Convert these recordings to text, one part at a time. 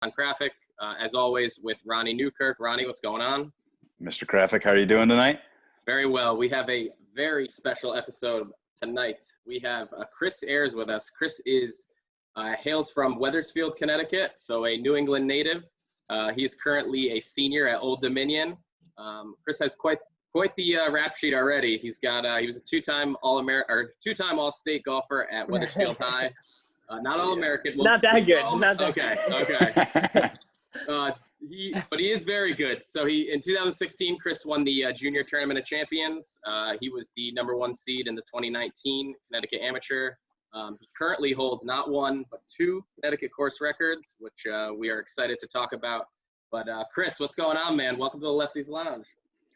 on Graphic, as always, with Ronnie Newkirk. Ronnie, what's going on? Mr. Graphic, how are you doing tonight? Very well. We have a very special episode tonight. We have Chris Ayers with us. Chris hails from Weathersfield, Connecticut, so a New England native. He is currently a senior at Old Dominion. Chris has quite the rap sheet already. He was a two-time All-State golfer at Weathersfield High. Not All-American. Not that good. Not that Okay. But he is very good. So in 2016, Chris won the Junior Tournament of Champions. He was the number 1 seed in the 2019 Connecticut Amateur. He currently holds not one, but 2 Connecticut course records, which we are excited to talk about. But Chris, what's going on, man? Welcome to the Lefty's Lounge.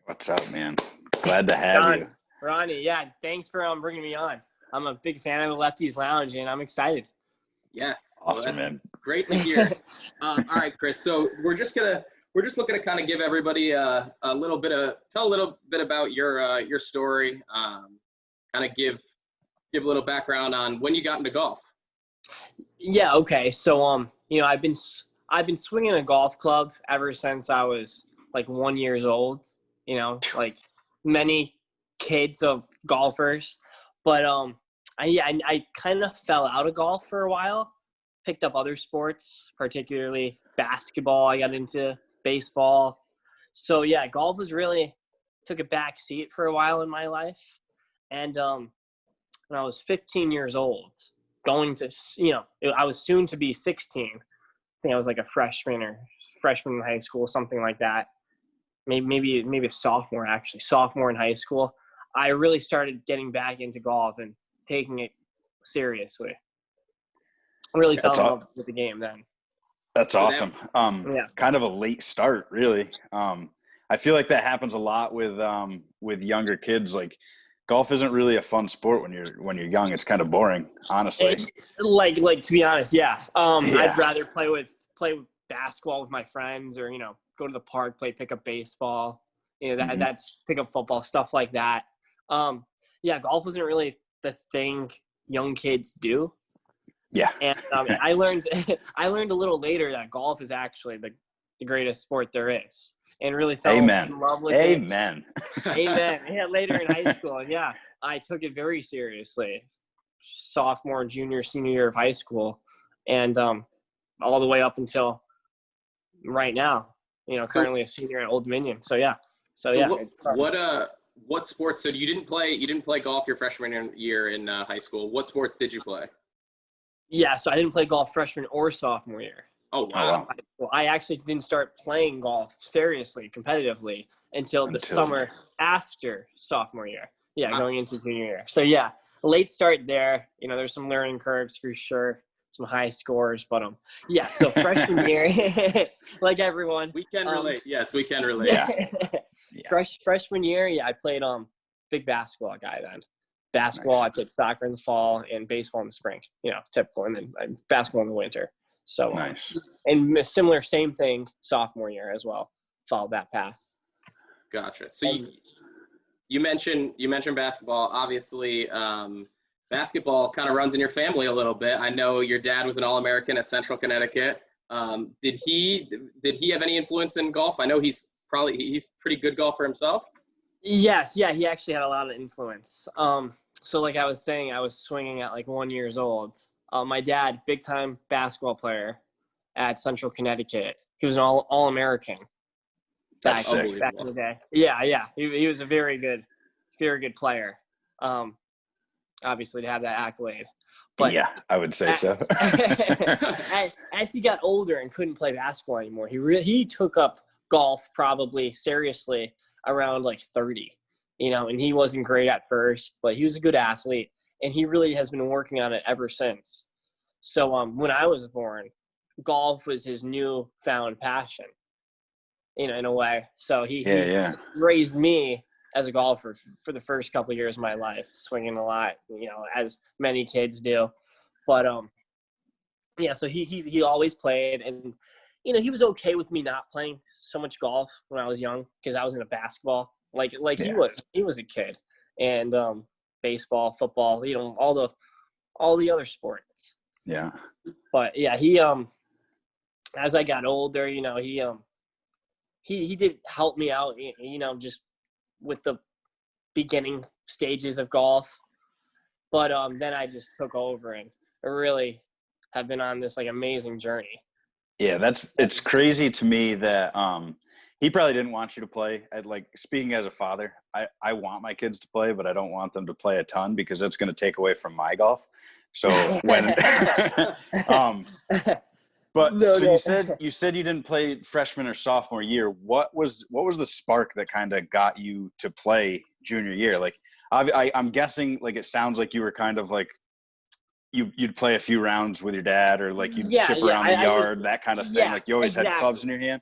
What's up, man? Glad to have you. Ronnie, yeah, thanks for bringing me on. I'm a big fan of the Lefty's Lounge, and I'm excited. Yes. Awesome, man. Great to hear. All right, Chris. So we're just looking to kind of give everybody tell a little bit about your story, kind of give a little background on when you got into golf. Yeah. Okay. So I've been swinging a golf club ever since I was like 1 year old. Like many kids of golfers, but I kind of fell out of golf for a while, picked up other sports, particularly basketball. I got into baseball. So yeah, golf took a back seat for a while in my life. And when I was 15 years old, I was soon to be 16. I think I was like a freshman in high school, something like that. Maybe a sophomore in high school. I really started getting back into golf and taking it seriously. I really fell in love with the game then. That's awesome. Kind of a late start, really. I feel like that happens a lot with younger kids. Like, golf isn't really a fun sport when you're young. It's kind of boring, honestly. Like to be honest, yeah. I'd rather play basketball with my friends, or go to the park, play pickup baseball. That's pickup football, stuff like that. Golf wasn't really the thing young kids do. Yeah. And I learned a little later that golf is actually the greatest sport there is, and really fell in love with it. Amen. Amen. Yeah, later in high school. And I took it very seriously. Sophomore, junior, senior year of high school, and all the way up until right now. Currently a senior at Old Dominion. What sports? So you didn't play golf your freshman year in high school. What sports did you play? Yeah, so I didn't play golf freshman or sophomore year. Oh wow! I actually didn't start playing golf seriously, competitively, until the summer after sophomore year. Yeah, going into junior year. So late start there. There's some learning curves for sure, some high scores, but so freshman year, like everyone. We can relate. Yes, we can relate. Yeah. Freshman year, I played big basketball guy then. Basketball, nice. I played soccer in the fall and baseball in the spring. Typical, and then basketball in the winter. So nice. And same thing sophomore year as well. Followed that path. Gotcha. So you mentioned basketball. Obviously, basketball kind of runs in your family a little bit. I know your dad was an All-American at Central Connecticut. Did he have any influence in golf? I know he's pretty good golfer himself. Yes, yeah, he actually had a lot of influence. So like I was saying, I was swinging at like 1 year old. My dad, big time basketball player at Central Connecticut. He was an All-American back in the day. Yeah, he was a very good player. Obviously to have that accolade. But yeah, I would say so. As he got older and couldn't play basketball anymore, he took up golf probably seriously around like 30, and he wasn't great at first, but he was a good athlete, and he really has been working on it ever since. So when I was born, golf was his newfound passion, in a way. So he raised me as a golfer for the first couple of years of my life, swinging a lot, as many kids do. But so he always played, and he was okay with me not playing so much golf when I was young, because I was into basketball, he was a kid, and baseball, football, all the other sports. Yeah. But yeah, as I got older, he did help me out, just with the beginning stages of golf. But then I just took over and really have been on this like amazing journey. Yeah, it's crazy to me that he probably didn't want you to play. Speaking as a father, I want my kids to play, but I don't want them to play a ton because that's going to take away from my golf. So when you said you didn't play freshman or sophomore year. What was the spark that kind of got you to play junior year? Like I'm guessing like it sounds like you were kind of like you'd play a few rounds with your dad or like you'd chip around the yard, that kind of thing. Like you always had clubs in your hand.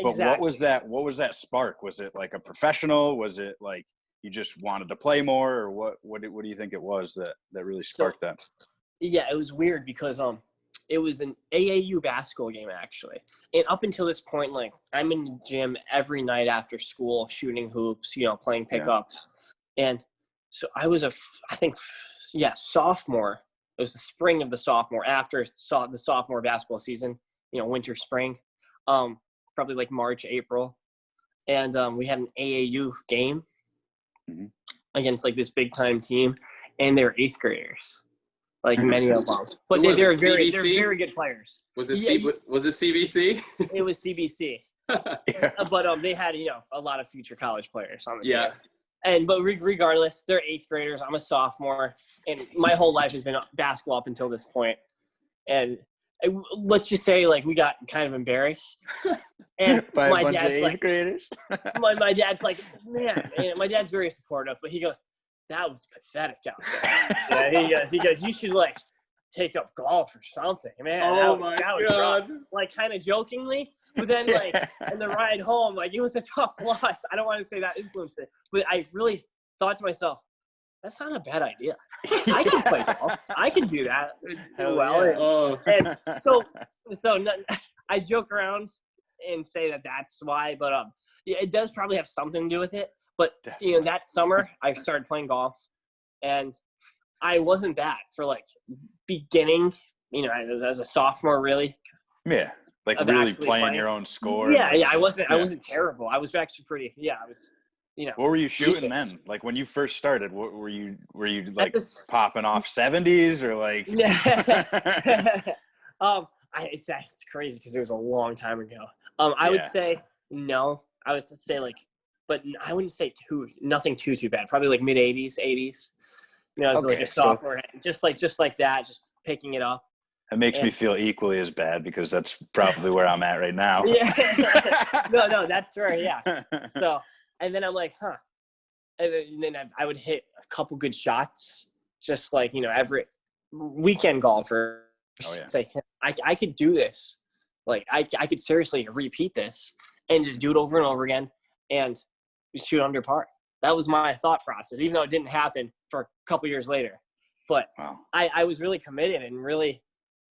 But Exactly. what was that spark? Was it like a professional? Was it like you just wanted to play more, or what do you think it was that really sparked that? Yeah, it was weird because it was an AAU basketball game actually. And up until this point, like I'm in the gym every night after school, shooting hoops, playing pickup. Yeah. And so I was sophomore. It was the spring of the sophomore after the sophomore basketball season, winter, spring, probably like March, April. And we had an AAU game against like this big time team, and they were 8th graders. Like many of them, but they're very good players. Was it CBC? It was CBC, but they had a lot of future college players on the team. But regardless, they're 8th graders. I'm a sophomore, and my whole life has been basketball up until this point. And let's just say like we got kind of embarrassed, and by my a bunch dad's of 8th like, graders. my dad's like, man, and my dad's very supportive, but he goes, that was pathetic out there. Yeah, he goes, you should like take up golf or something, man. Oh my God. Rough. Like kind of jokingly, but then like in the ride home, like it was a tough loss. I don't want to say that influenced it, but I really thought to myself, that's not a bad idea. I can play golf. I can do that well. Yeah. And so I joke around and say that's why, but it does probably have something to do with it. But, that summer I started playing golf, and I wasn't bad for like beginning, as a sophomore, really. Yeah. Like really playing your own score. Yeah. I wasn't terrible. I was actually pretty, I was, What were you shooting then? Like when you first started, what were you like popping off 70s or like? It's crazy because it was a long time ago. I would say no. I was to say like, but I wouldn't say nothing too bad. Probably like mid 80s. As like a sophomore, just like that, just picking it up. It makes me feel equally as bad because that's probably where I'm at right now. Yeah. No, that's right. Yeah. So, and then I'm like, and then I would hit a couple good shots, just like, every weekend golfer say, I could do this. Like I could seriously repeat this and just do it over and over again and shoot under par. That was my thought process, even though it didn't happen for a couple years later. But I was really committed and really,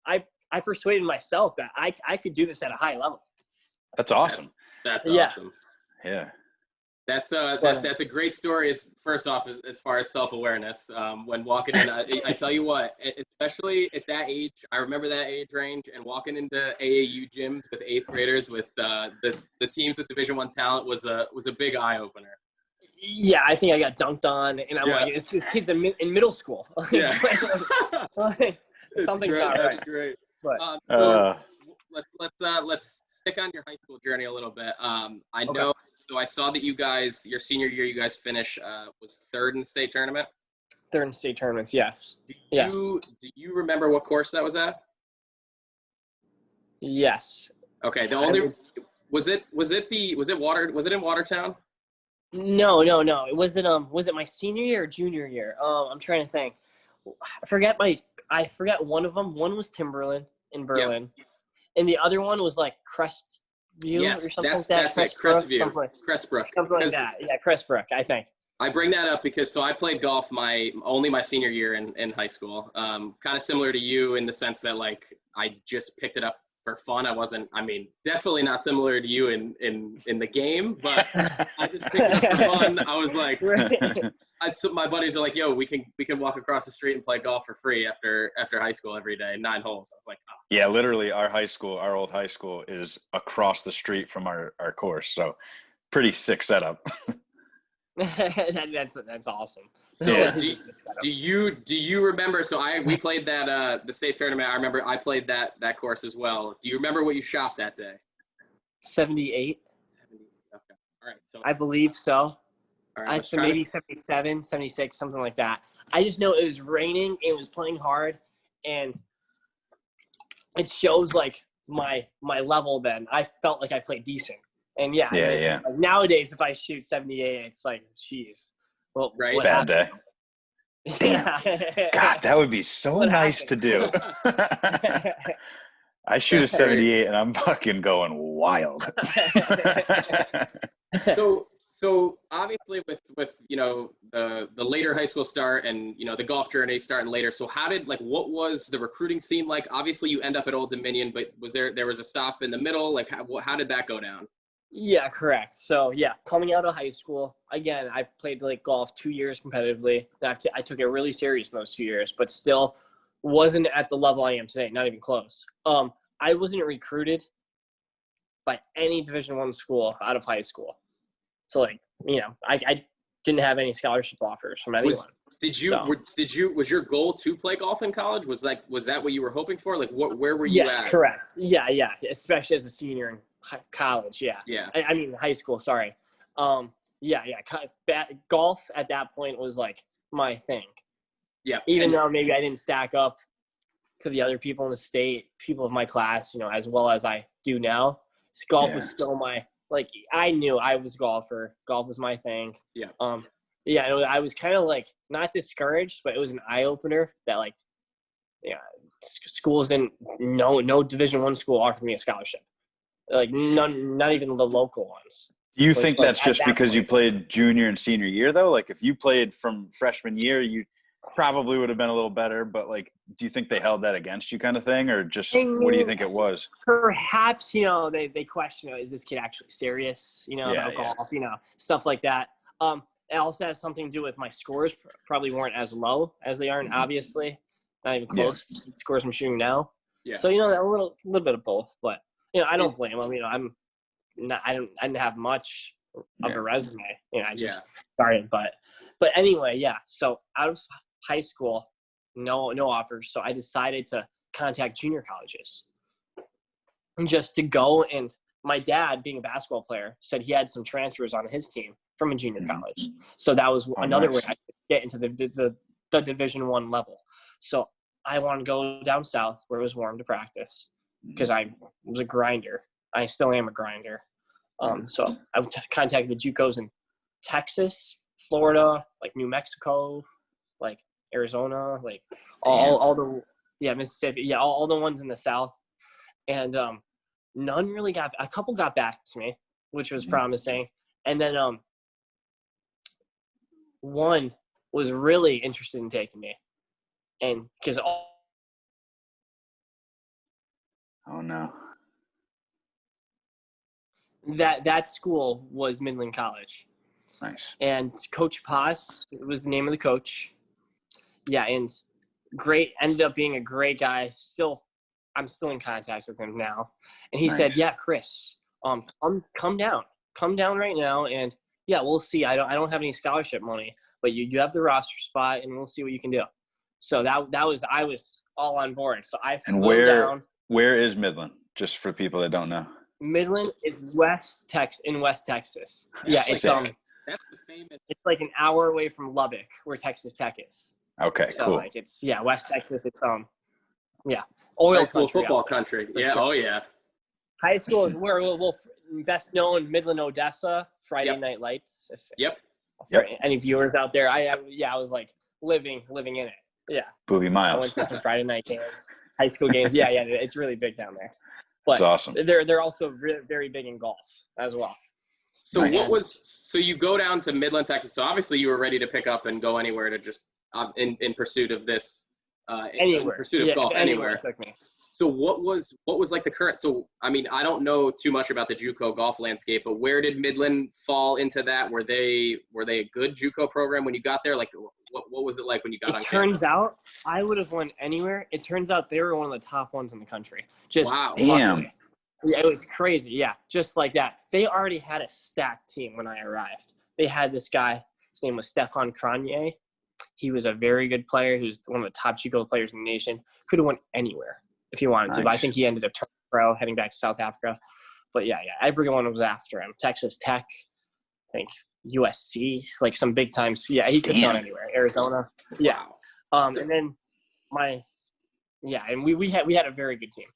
I persuaded myself that I could do this at a high level. That's awesome. That's awesome. Yeah. That's a great story. First off, as far as self-awareness, when walking in, I tell you what, especially at that age, I remember that age range, and walking into AAU gyms with 8th graders with the teams with Division I talent was a big eye opener. Yeah, I think I got dunked on, and I'm like, this kid's in middle school. Yeah, something's not right. That's great. But, so let's stick on your high school journey a little bit. I know. So I saw that you guys, your senior year, you guys finished was 3rd in the state tournament. 3rd in state tournaments, yes. Do you remember what course that was at? Yes. Okay. Was it in Watertown? No. It wasn't. Was it my senior year or junior year? I'm trying to think. I forget one of them. One was Timberland in Berlin, and the other one was like Crestview or something like that. That's it. Crestview. Crestbrook. Something like that. Yeah, Crestbrook, I think. I bring that up because I played golf only my senior year in high school. Kind of similar to you in the sense that like I just picked it up for fun. Definitely not similar to you in the game, but I just picked it up for fun. I was like, so my buddies are like, yo, we can walk across the street and play golf for free after high school every day, 9 holes. I was like, oh. Yeah, literally our old high school is across the street from our course. So pretty sick setup. That's awesome. So Yeah. do you remember, we played that the state tournament. I remember I played that course as well. Do you remember what you shot that day? 78. 70. Okay. All right. So I believe so. all I right, said maybe 77, 76, something like that. I just know it was raining. It was playing hard, and it shows like my level. Then I felt like I played decent, and yeah. Like, nowadays, if I shoot 78, it's like, geez, well, right, what bad happened? day. Damn. God, that would be so nice to do. I shoot a 78 and I'm fucking going wild. So obviously with the later high school start and the golf journey starting later. So what was the recruiting scene like? Obviously you end up at Old Dominion, but there was a stop in the middle? Like how did that go down? Yeah, correct. So yeah, coming out of high school, again, I played like golf 2 years competitively. I took it really serious in those 2 years, but still wasn't at the level I am today. Not even close. I wasn't recruited by any Division I school out of high school. So like, I didn't have any scholarship offers from anyone. Was your goal to play golf in college? Was that what you were hoping for? Like where were you at? Yes, correct. Yeah. Especially as a senior in college. Yeah. Yeah. I mean, high school. Sorry. Golf at that point was like my thing. Yeah. Even though maybe I didn't stack up to the other people in the state, people of my class, as well as I do now. Golf was still I knew I was a golfer. Golf was my thing. Yeah. I was kind of like not discouraged, but it was an eye opener that schools didn't. No Division I school offered me a scholarship. Like none, not even the local ones. Do you think that's just because you played junior and senior year though? Like if you played from freshman year, you probably would have been a little better, but do you think they held that against you kind of thing, or just what do you think it was? Perhaps, they question, is this kid actually serious, about golf, stuff like that. It also has something to do with my scores probably weren't as low as they are, obviously. Not even close to the scores I'm shooting now. Yeah. So, a little bit of both, but, I don't blame them. I didn't have much of a resume. I just started, but anyway, yeah. So out of high school, no offers. So I decided to contact junior colleges just to go. And my dad, being a basketball player, said he had some transfers on his team from a junior college. So that was another way I could get into the Division I level. So I wanted to go down south where it was warm to practice because I was a grinder. I still am a grinder. So I contacted the JUCOs in Texas, Florida, New Mexico, Arizona, all the Mississippi, all the ones in the South, and none really a couple got back to me, which was promising, and then one was really interested in taking me, and because oh no. That school was Midland College. Nice. And Coach Paz was the name of the coach. Yeah, and great. Ended up being a great guy. I'm still in contact with him now. And he said, "Yeah, Chris, come down right now, and we'll see. I don't have any scholarship money, but you have the roster spot, and we'll see what you can do." So I was all on board. So I flew down. Where is Midland? Just for people that don't know. Midland is West Texas. Yeah, it's that's the famous. It's an hour away from Lubbock, where Texas Tech is. Okay, so, cool. It's West Texas. It's oil high school country, football country. Yeah, sure. Oh yeah. High school is where we'll best known Midland, Odessa, Friday Night Lights. For any viewers out there, I was living in it. Yeah. Booby Miles. I went to some Friday night games, high school games. Yeah, it's really big down there. But that's awesome. They're also very big in golf as well. So so you go down to Midland, Texas. So obviously you were ready to pick up and go anywhere to just in pursuit of this, anywhere. in pursuit of golf anywhere. So what was like the current, so I mean, I don't know too much about the JUCO golf landscape, but where did Midland fall into that? Were they a good JUCO program when you got there? Like what was it like when you got on campus? It turns out I would have went anywhere. It turns out they were one of the top ones in the country. Just wow. Damn. Yeah, it was crazy. Yeah, just like that. They already had a stacked team when I arrived. They had this guy. His name was Stefan Kranye. He was a very good player. He was one of the top JUCO players in the nation. Could have went anywhere if he wanted to, but I think he ended up turning pro, heading back to South Africa. But yeah, everyone was after him. Texas Tech, I think USC, like some big times. Yeah, he could have gone anywhere. Arizona. Yeah. Wow. And then and we had a very good team.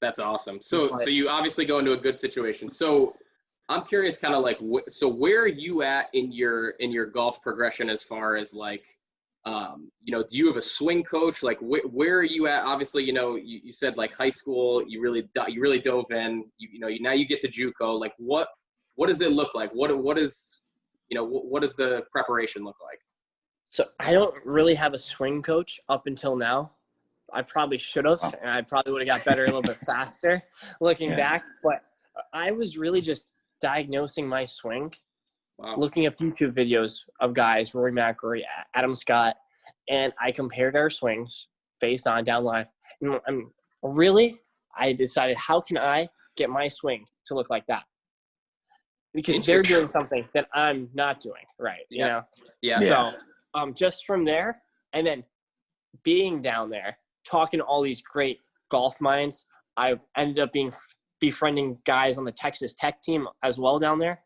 That's awesome. So you obviously go into a good situation. So I'm curious, kind of like, so where are you at in your golf progression as far as like, do you have a swing coach? Like, where are you at? Obviously, you said like high school, you really dove in. Now you get to JUCO. Like, what does it look like? What does the preparation look like? So I don't really have a swing coach up until now. I probably should have, and I probably would have got better a little bit faster looking back. But I was really just diagnosing my swing, looking up YouTube videos of guys, Rory McIlroy, Adam Scott, and I compared our swings face on, down line. And I decided, how can I get my swing to look like that? Because they're doing something that I'm not doing right, you know? Yeah. So just from there, and then being down there, talking to all these great golf minds, I ended up befriending guys on the Texas Tech team as well down there.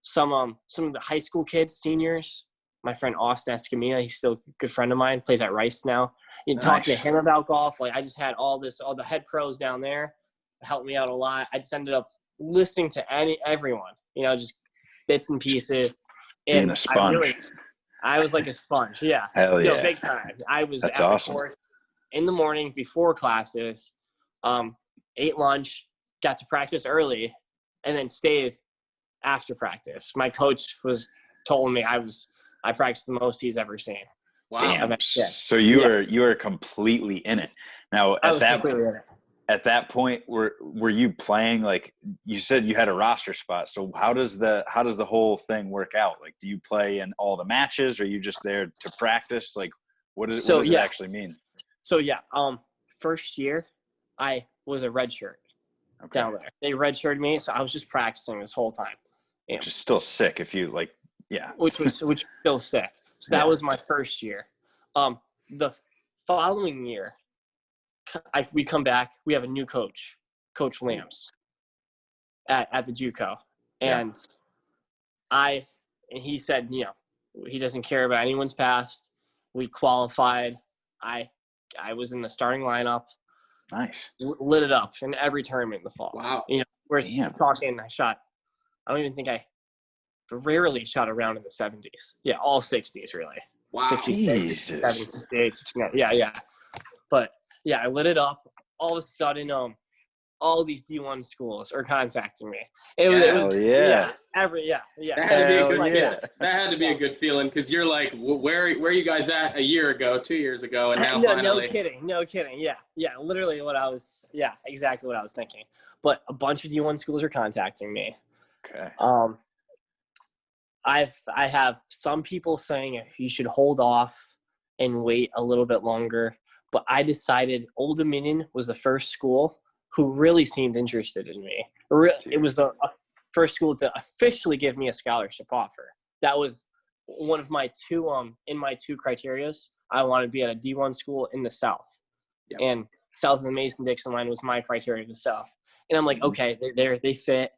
Some of the high school kids, seniors. My friend Austin Escamilla, he's still a good friend of mine, plays at Rice now. Talking to him about golf, like I just had all the head pros down there helped me out a lot. I just ended up listening to everyone, just bits and pieces. And being a sponge. I was like a sponge, yeah. Hell yeah. Big time. I was That's at awesome. the course in the morning before classes, ate lunch, got to practice early, and then stayed after practice. My coach told me I practiced the most he's ever seen. Wow. Damn. So you were completely in it. Now at that point, were you playing, like you said you had a roster spot? So how does the whole thing work out? Like, do you play in all the matches, or are you just there to practice? Like, what does it actually mean? So first year I was a redshirt down there. They redshirted me, so I was just practicing this whole time. Which is still sick if you like, which was still sick. So that was my first year. The following year, we come back. We have a new coach, Coach Lambs, at the JUCO, and he said, he doesn't care about anyone's past. We qualified. I was in the starting lineup. Nice. Lit it up in every tournament in the fall. Wow. We're talking. I don't even think I rarely shot around in the 70s. Yeah, all 60s really. Wow. 67, 68, 69. Yeah. But I lit it up. All of a sudden, all these D1 schools are contacting me. It was That had to be a good feeling, because you're like, where are you guys at a year ago, 2 years ago, and now finally. No kidding. Yeah, literally exactly what I was thinking. But a bunch of D1 schools are contacting me. Okay. I have some people saying you should hold off and wait a little bit longer, but I decided Old Dominion was the first school who really seemed interested in me. It was the first school to officially give me a scholarship offer. That was one of my two criterias. I wanted to be at a D1 school in the South. Yep. And south of the Mason-Dixon line was my criteria, the South. And I'm like, okay, they fit.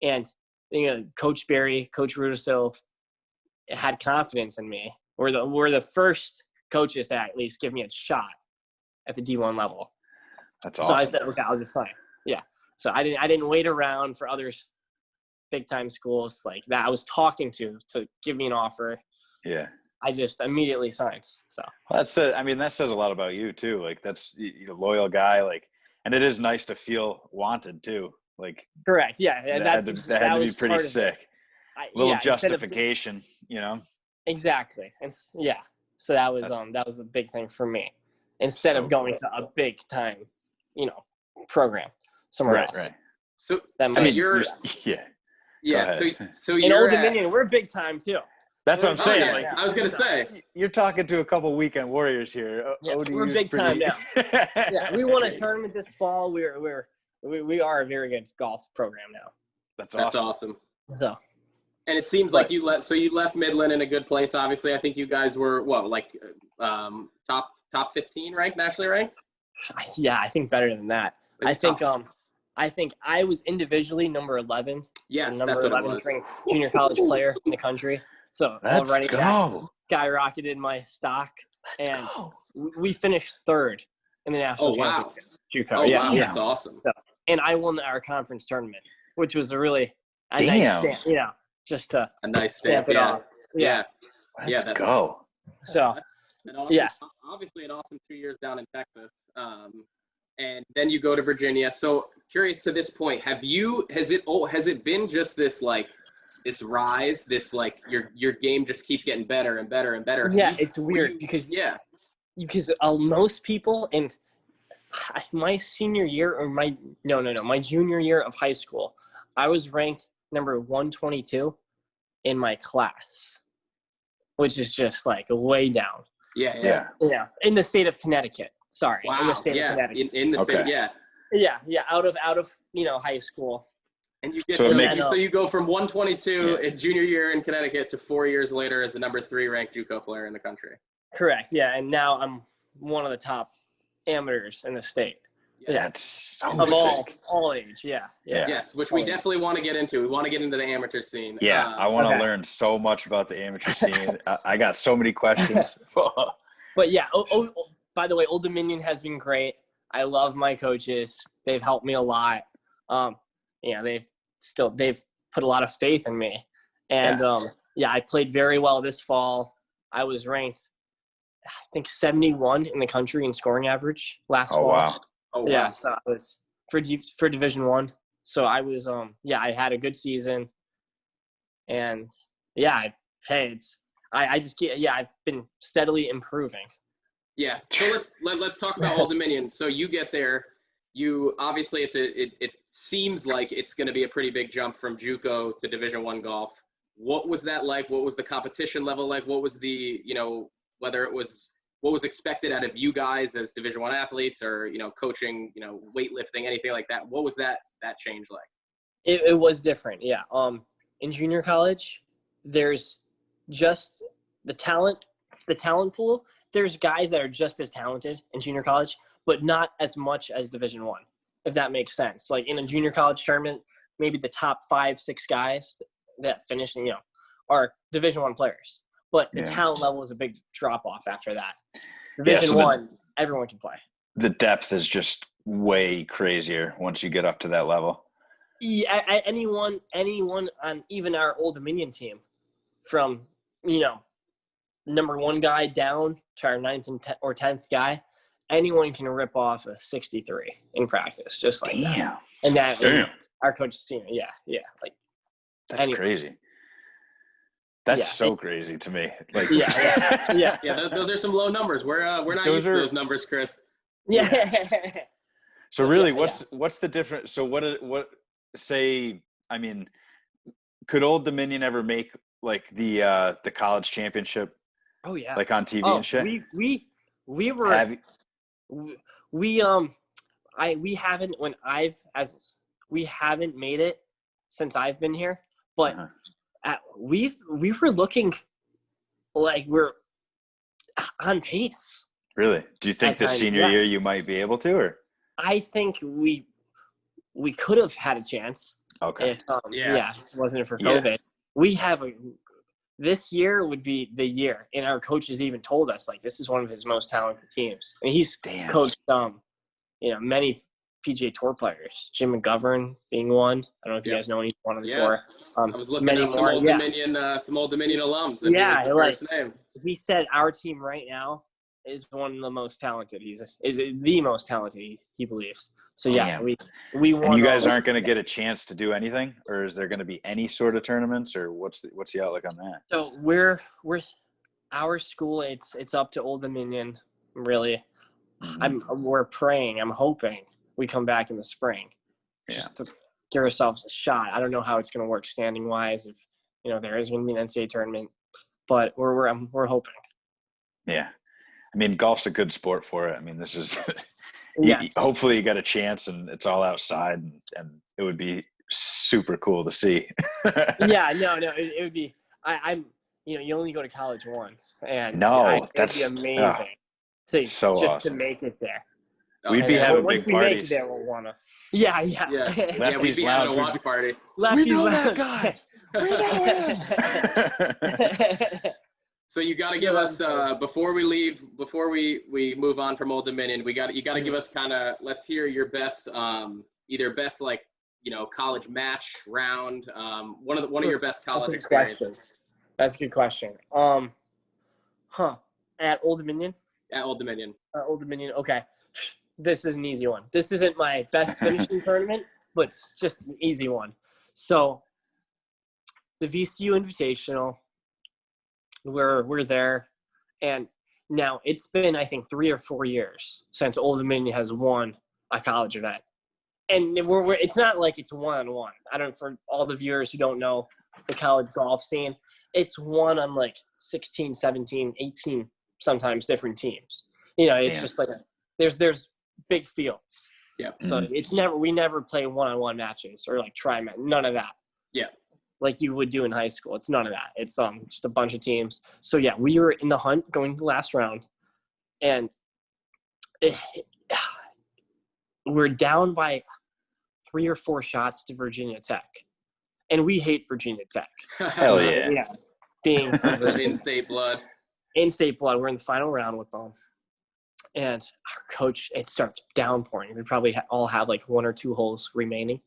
And Coach Barry, Coach Rudisil had confidence in me. We're the first coaches to at least give me a shot at the D1 level. That's awesome. So I said, okay, I'll just sign. Yeah. So I didn't wait around for others, big time schools like that I was talking to give me an offer. Yeah. I just immediately signed. So that says a lot about you too. Like, that's a loyal guy. Like, and it is nice to feel wanted too. Like, correct. Yeah. And that had to be pretty sick. Little justification, Exactly. And so that was the big thing for me. Instead of going to a big time program somewhere else. Right. So, That so might- you're yeah. So In you're Old Dominion, we're big time too. That's what I'm Oh, saying. yeah. Like, I was gonna say. you're talking to a couple weekend warriors here. Yeah, ODU we're is big time pretty- now. Yeah, we won a tournament this fall. We are a very good golf program now. That's awesome. So, And it seems like you left Midland in a good place. Obviously, I think you guys were top 15 ranked, nationally ranked. yeah, I think better than that. It's tough. I think I was individually number 11. Yes, the number that's what it 11 was. ranked junior college player in the country. So Let's already go. that skyrocketed my stock, and go. we finished third in the national Oh, wow. championship. Oh, yeah, wow, that's awesome. So, and I won our conference tournament, which was a really Damn. nice stamp, just to A nice stamp stamp, it yeah. off. Yeah. Let's go. So And awesome, yeah. Obviously, an awesome 2 years down in Texas. And then you go to Virginia. So curious to this point, has it been just this rise, this your game just keeps getting better and better and better? Yeah, it's weird because most people, and my senior year or my junior year of high school, I was ranked number 122 in my class, which is just way down. Yeah. In the state of Connecticut. Sorry. Wow. In the state of Connecticut. In the state, yeah. Yeah. Out of high school. And you get So you go from 122 in junior year in Connecticut to 4 years later as the number 3 ranked JUCO player in the country. Correct. Yeah, and now I'm one of the top amateurs in the state. Yes. That's so Of sick. all age. Yeah. Yes, which we definitely want to get into. We want to get into the amateur scene. Yeah, I want to Okay. learn so much about the amateur scene. I got so many questions. But yeah, by the way, Old Dominion has been great. I love my coaches. They've helped me a lot. They've put a lot of faith in me. And I played very well this fall. I was ranked, I think, 71 in the country in scoring average last fall. Wow. Oh, wow. Yeah, so I was for Division I. So I was I had a good season. And I've been steadily improving. Yeah. So let's talk about Old Dominion. So you get there. You obviously it seems like it's going to be a pretty big jump from JUCO to Division I golf. What was that like? What was the competition level like? What was the what was expected out of you guys as Division I athletes, or coaching, weightlifting, anything like that? What was that change like? It was different. Yeah. In junior college, there's just the talent pool. There's guys that are just as talented in junior college, but not as much as Division I, if that makes sense. Like in a junior college tournament, maybe the top 5-6 guys that finish, are Division I players. But the talent level is a big drop off after that. Division I, everyone can play. The depth is just way crazier once you get up to that level. Yeah, anyone on even our Old Dominion team, from number 1 guy down to our 9th or 10th guy, anyone can rip off a 63 in practice, just like that. And that our coach has seen it. Yeah. That's crazy. That's so crazy to me. Yeah. Those are some low numbers. We're not used to those numbers, Chris. Yeah. So really, what's the difference? So could Old Dominion ever make the college championship? Oh yeah. Like on TV and shit. We haven't made it since I've been here, but we were looking like we're on pace. Really? Do you think this senior year you might be able to, or? I think we could have had a chance. Okay. If, if it wasn't for COVID. Yes. We have this year would be the year, and our coaches even told us this is one of his most talented teams. And he's coached many PGA Tour players. Jim McGovern being one. I don't know if you guys know anyone on the tour. I was looking at some Old Dominion alums. And he was the first name. He said our team right now is one of the most talented. Is the most talented, he believes. So we want. And you guys aren't going to get a chance to do anything, or is there going to be any sort of tournaments, or what's the outlook on that? So we're our school. It's up to Old Dominion. Really, we're praying. I'm hoping we come back in the spring just to give ourselves a shot. I don't know how it's going to work standing wise if there is going to be an NCAA tournament, but we're hoping. Yeah, I mean, golf's a good sport for it. I mean, this is yes. Hopefully you got a chance and it's all outside, and it would be super cool to see. Yeah, no, it would be. I'm you only go to college once, and it'd be amazing to make it there. We'd be having once big we parties. make it there, we'll wanna. Yeah. We'd be having a watch party. We know that guy. We know him. So you got to give us before we leave, before we move on from Old Dominion, you got to give us let's hear your best, either best college match round, one of your best college experiences. That's a good question. At Old Dominion. At Old Dominion. Okay. This is an easy one. This isn't my best finishing tournament, but it's just an easy one. So the VCU Invitational, we're there, and now it's been, I think, 3 or 4 years since Old Dominion has won a college event. And it's not like it's one-on-one. For all the viewers who don't know the college golf scene, it's one on like 16, 17, 18, sometimes different teams. It's just like there's big fields. Yeah. So we never play one-on-one matches or like tri-match, none of that. Yeah. Like you would do in high school. It's none of that. It's just a bunch of teams. So yeah, we were in the hunt going to the last round, and we're down by 3 or 4 shots to Virginia Tech, and we hate Virginia Tech. Hell yeah! Being from in-state blood. In-state blood. We're in the final round with them, and our coach. It starts downpouring. We probably all have like 1 or 2 holes remaining,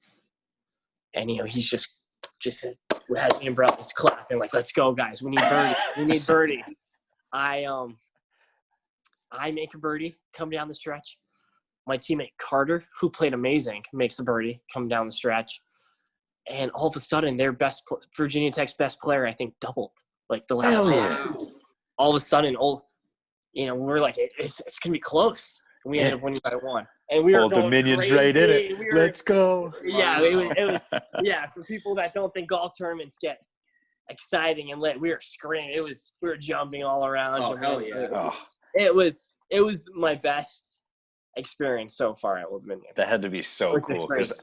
and he's just has the umbrella, he's clapping like, "Let's go, guys! We need birdies. We need birdies." I make a birdie, come down the stretch. My teammate Carter, who played amazing, makes a birdie, come down the stretch, and all of a sudden, Virginia Tech's best player, I think, doubled like the last hole. All of a sudden, we're like, it's gonna be close. And we ended up winning by 1. And we were Old going Dominion's crazy. right in it. Let's go. Yeah, it was. Yeah, for people that don't think golf tournaments get exciting and lit, we were screaming. We were jumping all around. Oh, hell yeah. It was my best experience so far at Old Dominion. That had to be so cool, because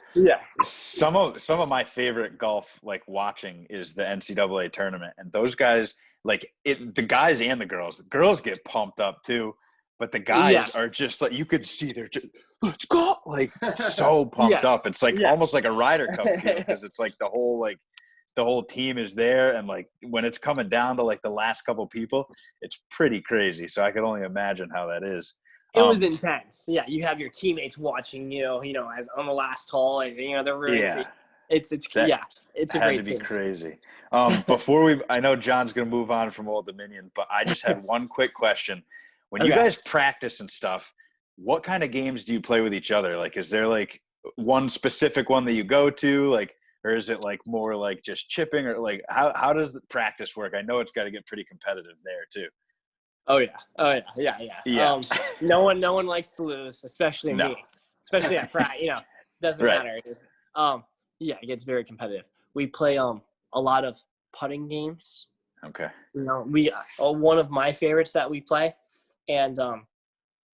some of my favorite golf watching is the NCAA tournament, and those guys the guys and the girls get pumped up too. But the guys are just like, you could see they're just, let's go, so pumped up. It's almost like a Ryder Cup feel, because it's like the whole team is there, and when it's coming down to the last couple people, it's pretty crazy. So I can only imagine how that is. It was intense. Yeah, you have your teammates watching you, as on the last hole, and they're really it's a great to be scene. Crazy. I know John's gonna move on from Old Dominion, but I just had one quick question. When you guys practice and stuff, what kind of games do you play with each other? Is there one specific one that you go to, or is it more just chipping, or how does the practice work? I know it's got to get pretty competitive there too. Oh yeah. No one likes to lose, especially me. Especially at practice. Doesn't matter. It gets very competitive. We play a lot of putting games. Okay. We one of my favorites that we play. And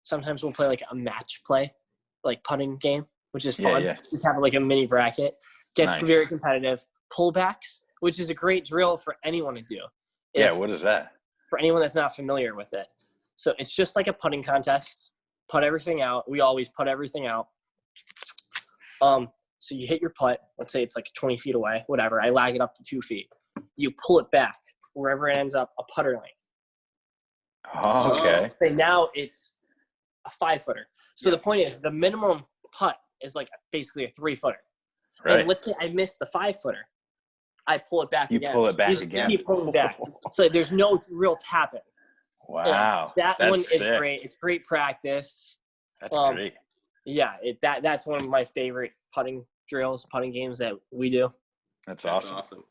sometimes we'll play a match play, putting game, which is fun. Yeah. We have a mini bracket. Gets very competitive. Pullbacks, which is a great drill for anyone to do. What is that? For anyone that's not familiar with it. So it's just like a putting contest. Putt everything out. We always putt everything out. So you hit your putt. Let's say it's 20 feet away, whatever. I lag it up to 2 feet. You pull it back wherever it ends up, a putter length. Oh, okay. So now it's a 5-footer. So the point is, the minimum putt is basically a 3-footer. Right. And let's say I miss the 5-footer, I pull it back again. You pull it back you again. Keep pulling back. So there's no real tapping. Wow. That that's one sick. is great. It's great practice. That's great. Yeah, that's one of my favorite putting drills, putting games that we do. That's awesome.